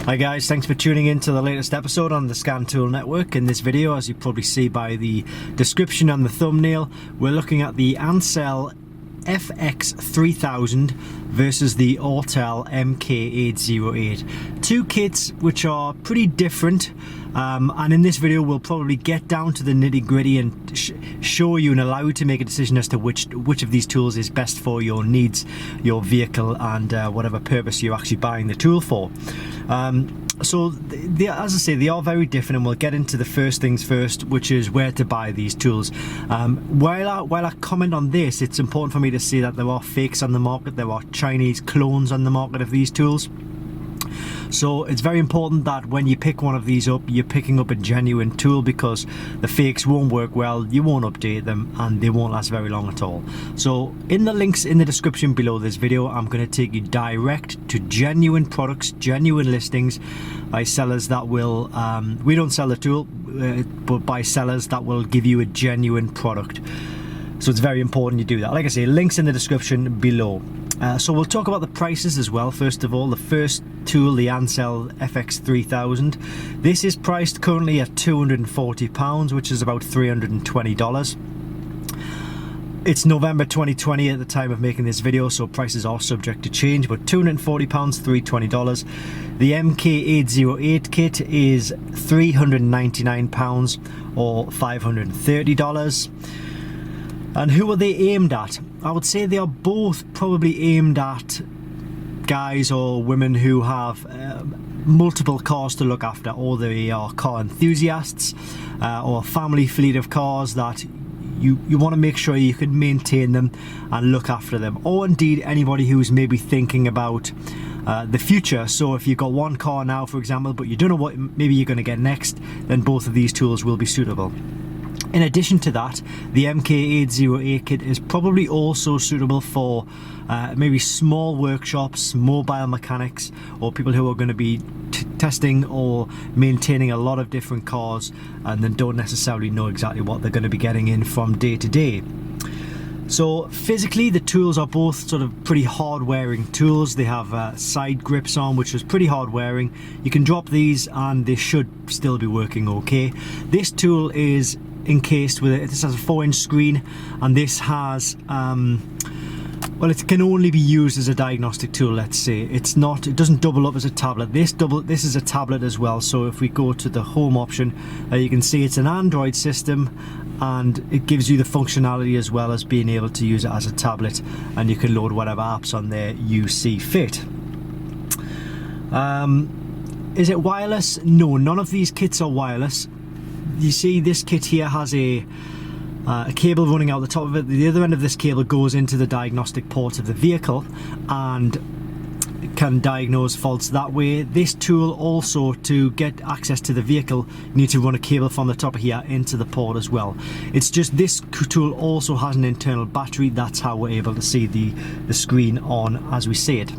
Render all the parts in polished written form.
Hi guys, thanks for tuning in to the latest episode on the Scantool Network. In this video, as you probably see by the description and the thumbnail, we're looking at the Ancel FX3000 versus the Autel MK808. Two kits which are pretty different, and in this video we'll probably get down to the nitty-gritty and show you and allow you to make a decision as to which of these tools is best for your needs, your vehicle, and whatever purpose you're actually buying the tool for. So as I say, they are very different, and we'll get into the first things first, which is where to buy these tools. While I comment on this, it's important for me to say that there are fakes on the market, there are Chinese clones on the market of these tools. So it's very important that when you pick one of these up, you're picking up a genuine tool, because the fakes won't work well, you won't update them, and they won't last very long at all. So in the links in the description below this video, I'm going to take you direct to genuine products, genuine listings by sellers that will, we don't sell the tool, but by sellers that will give you a genuine product. So it's very important you do that. Like I say, links in the description below. So we'll talk about the prices as well. First of all, the first tool, the Ancel FX3000. This is priced currently at £240, which is about $320. It's November 2020 at the time of making this video, so prices are subject to change, but £240, $320. The MK808 kit is £399 or $530. And who are they aimed at? I would say they are both probably aimed at guys or women who have multiple cars to look after, or they are car enthusiasts, or a family fleet of cars that you want to make sure you can maintain them and look after them, or indeed anybody who's maybe thinking about the future. So if you've got one car now, for example, but you don't know what maybe you're going to get next, then both of these tools will be suitable. In addition to that, the MK808 kit is probably also suitable for maybe small workshops, mobile mechanics, or people who are going to be testing or maintaining a lot of different cars and then don't necessarily know exactly what they're going to be getting in from day to day. So physically, the tools are both sort of pretty hard wearing tools. They have side grips on, which is pretty hard wearing. You can drop these and they should still be working okay. This tool is encased with this has a 4-inch screen, and this has well, it can only be used as a diagnostic tool. Let's say it doesn't double up as a tablet. This is a tablet as well. So if we go to the home option, you can see it's an Android system, and it gives you the functionality as well as being able to use it as a tablet, and you can load whatever apps on there you see fit. Is it wireless? No, none of these kits are wireless. You see this kit here has a cable running out the top of it. The other end of this cable goes into the diagnostic port of the vehicle and can diagnose faults that way. This tool also, to get access to the vehicle, you need to run a cable from the top of here into the port as well. It's just this tool also has an internal battery. That's how we're able to see the screen on as we see it.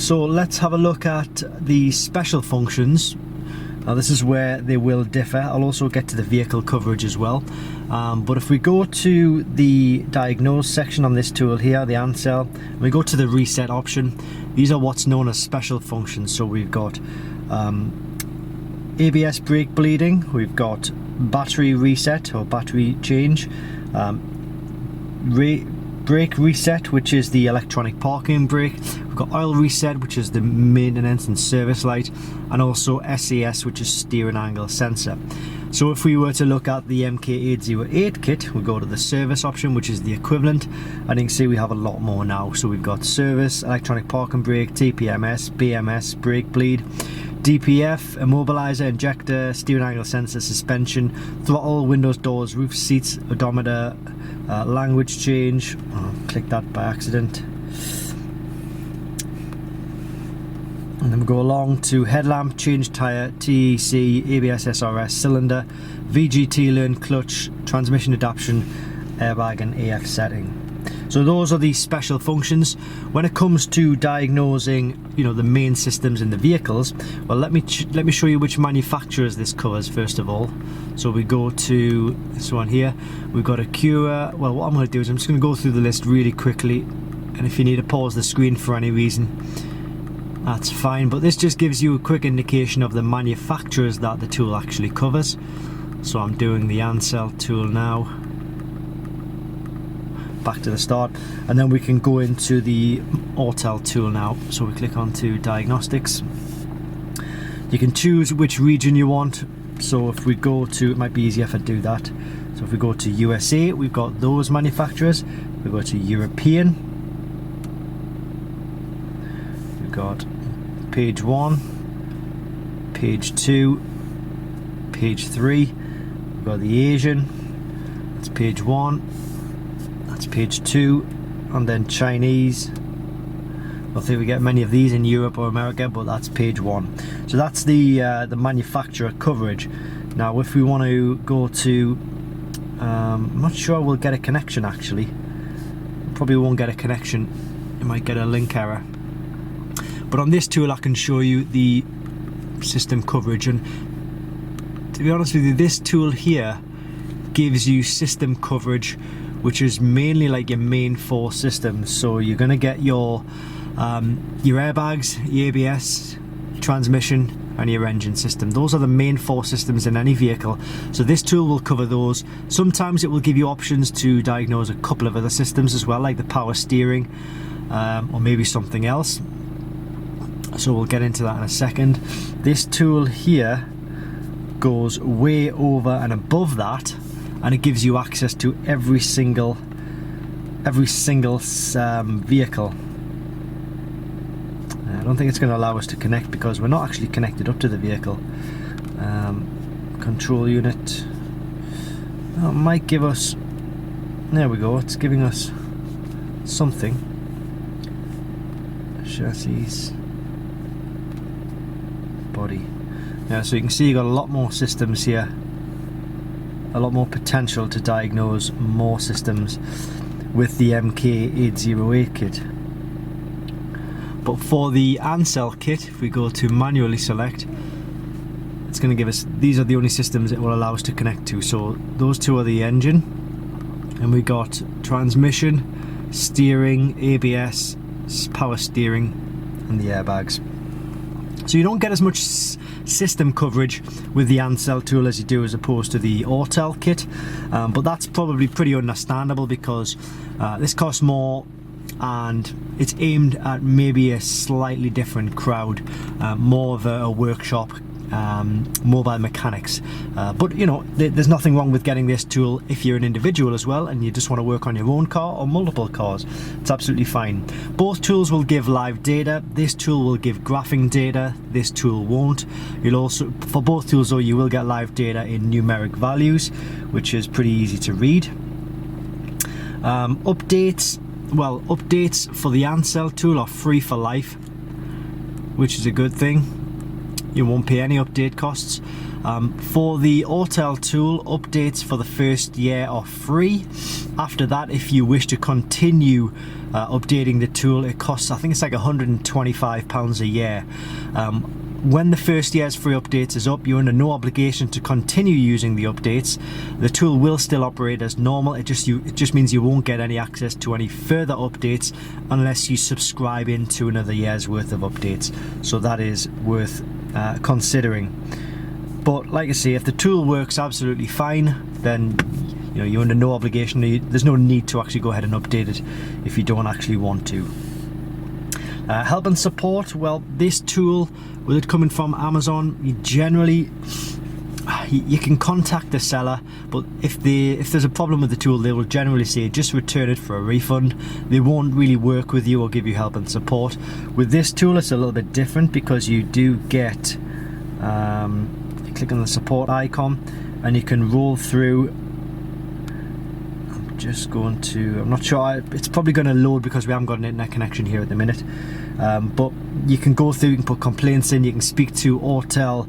So let's have a look at the special functions. Now this is where they will differ. I'll also get to the vehicle coverage as well. But if we go to the diagnose section on this tool here, the Ancel, we go to the reset option. These are what's known as special functions. So we've got ABS brake bleeding, we've got battery reset or battery change, brake reset, which is the electronic parking brake. We've got oil reset, which is the maintenance and service light, and also SAS, which is steering angle sensor. So if we were to look at the MK808 kit, we'll go to the service option, which is the equivalent, and you can see we have a lot more now. So we've got service, electronic parking brake, TPMS, BMS, brake bleed, DPF, immobilizer, injector, steering angle sensor, suspension, throttle, windows, doors, roof, seats, odometer, language change. Oh, click that by accident. And then we go along to headlamp, change tyre, TEC, ABS, SRS, cylinder, VGT, learn clutch, transmission adaptation, airbag, and AF setting. So those are the special functions. When it comes to diagnosing, the main systems in the vehicles, well, let me show you which manufacturers this covers first of all. So we go to this one here. We've got Acura. Well, what I'm going to do is I'm just going to go through the list really quickly, and if you need to pause the screen for any reason, that's fine, but this just gives you a quick indication of the manufacturers that the tool actually covers. So I'm doing the Ancel tool now, back to the start, and then we can go into the Autel tool now. So we click onto diagnostics. You can choose which region you want. So if we go to, it might be easier if I do that. So if we go to USA, we've got those manufacturers. We go to European, we've got page 1, page 2, page 3. We've got the Asian, that's page 1, that's page 2, and then Chinese. I don't think we get many of these in Europe or America, but that's page 1. So that's the manufacturer coverage. Now if we want to go to, I'm not sure we'll get a connection actually. Probably won't get a connection, you might get a link error. But on this tool I can show you the system coverage, and to be honest with you, this tool here gives you system coverage which is mainly like your main 4 systems. So you're going to get your airbags, your ABS, transmission and your engine system. Those are the main 4 systems in any vehicle. So this tool will cover those. Sometimes it will give you options to diagnose a couple of other systems as well, like the power steering or maybe something else. So we'll get into that in a second. This tool here goes way over and above that, and it gives you access to every single vehicle. I don't think it's going to allow us to connect because we're not actually connected up to the vehicle. Control unit. Oh, it might give us, there we go, it's giving us something. Chassis, body. Yeah, so you can see you've got a lot more systems here, a lot more potential to diagnose more systems with the MK808 kit. But for the Ancel kit, if we go to manually select, it's going to give us, these are the only systems it will allow us to connect to. So those 2 are the engine, and we got transmission, steering, ABS, power steering and the airbags. So you don't get as much system coverage with the Ancel tool as you do as opposed to the Autel kit, but that's probably pretty understandable because this costs more and it's aimed at maybe a slightly different crowd, more of a workshop, mobile mechanics, but you know, there's nothing wrong with getting this tool if you're an individual as well and you just want to work on your own car or multiple cars. It's absolutely fine. Both tools will give live data. This tool will give graphing data, this tool won't. You'll also, for both tools though, you will get live data in numeric values, which is pretty easy to read. Updates, well, updates for the Ancel tool are free for life, which is a good thing. You won't pay any update costs. For the Autel tool, updates for the first year are free. After that, if you wish to continue updating the tool, it costs, I think it's like £125 a year. When the first year's free updates is up, you're under no obligation to continue using the updates. The tool will still operate as normal. It just means you won't get any access to any further updates unless you subscribe into another year's worth of updates. So that is worth considering. But like I say, if the tool works absolutely fine, then you know, you're under no obligation. There's no need to actually go ahead and update it if you don't actually want to. Help and support, well, this tool, with it coming from Amazon, you generally, you can contact the seller, but if there's a problem with the tool, they will generally say just return it for a refund. They won't really work with you or give you help and support. With this tool, it's a little bit different because you do get, you click on the support icon and you can roll through. Just going to, I'm not sure, it's probably going to load because we haven't got an internet connection here at the minute, but you can go through, you can put complaints in, you can speak to Autel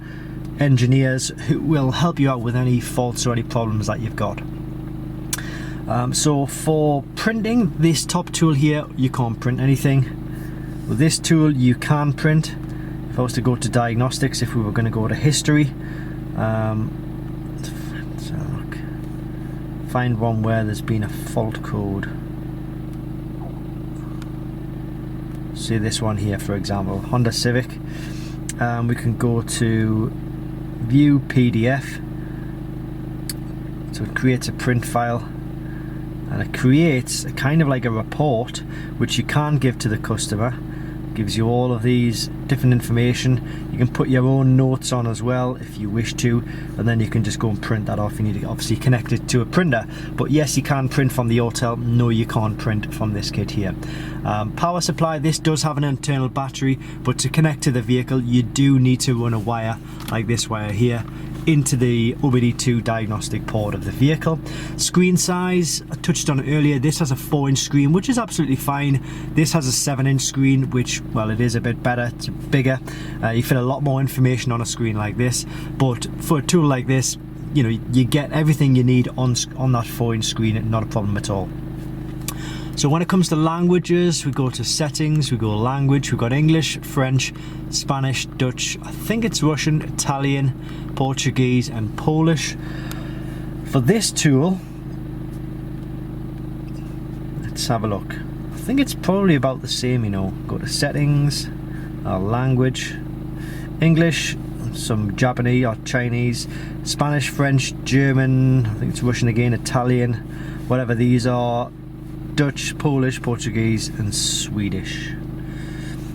engineers who will help you out with any faults or any problems that you've got. So for printing, this top tool here, you can't print anything. With this tool you can print. If I was to go to diagnostics, if we were going to go to history, find one where there's been a fault code. say this one here, for example, Honda Civic. We can go to view PDF. So it creates a print file, and it creates a kind of like a report which you can give to the customer. It gives you all of these different information. You can put your own notes on as well if you wish to, and then you can just go and print that off. You need to obviously connect it to a printer, but yes, you can print from the Autel. No, you can't print from this kit here. Power supply, this does have an internal battery, but to connect to the vehicle you do need to run a wire like this wire here into the OBD2 diagnostic port of the vehicle. Screen size, I touched on it earlier. This has a 4-inch screen, which is absolutely fine. This has a 7-inch screen, which, well, it is a bit better. It's bigger. You fit a lot more information on a screen like this, but for a tool like this, you know, you get everything you need on that 4-inch screen. Not a problem at all. So when it comes to languages, we go to settings, we go language, we've got English, French, Spanish, Dutch, I think it's Russian, Italian, Portuguese and Polish. For this tool, let's have a look. I think it's probably about the same, you know. Go to settings, language, English, some Japanese or Chinese, Spanish, French, German, I think it's Russian again, Italian, whatever these are, Dutch, Polish, Portuguese and Swedish.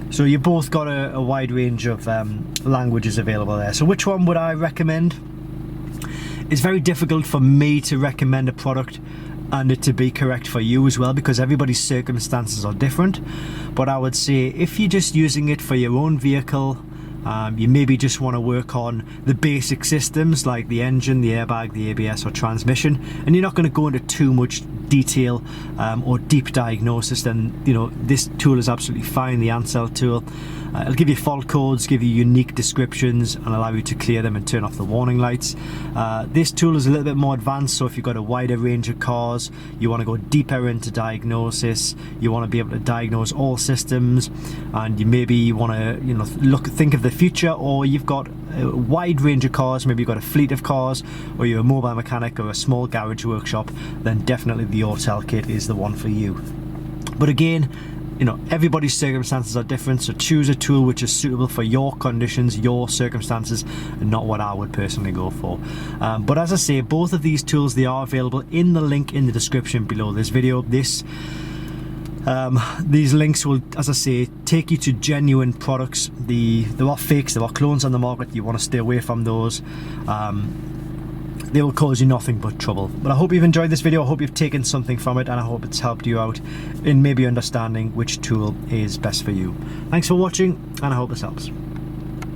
So you both got a wide range of languages available there. So which one would I recommend? It's very difficult for me to recommend a product and it to be correct for you as well, because everybody's circumstances are different. But I would say if you're just using it for your own vehicle, you maybe just want to work on the basic systems like the engine, the airbag, the ABS or transmission, and you're not going to go into too much detail or deep diagnosis, then you know this tool is absolutely fine. The Ancel tool, it'll give you fault codes, give you unique descriptions and allow you to clear them and turn off the warning lights. This tool is a little bit more advanced, so if you've got a wider range of cars, you want to go deeper into diagnosis, you want to be able to diagnose all systems, and you maybe want to, you know, think of the future, or you've got a wide range of cars, maybe you've got a fleet of cars, or you're a mobile mechanic or a small garage workshop, then definitely the Autel kit is the one for you. But again, you know, everybody's circumstances are different, so choose a tool which is suitable for your conditions, your circumstances, and not what I would personally go for. But as I say, both of these tools, they are available in the link in the description below this video. These links will, as I say, take you to genuine products. There are fakes, there are clones on the market. You want to stay away from those. They will cause you nothing but trouble. But I hope you've enjoyed this video. I hope you've taken something from it, and I hope it's helped you out in maybe understanding which tool is best for you. Thanks for watching, and I hope this helps.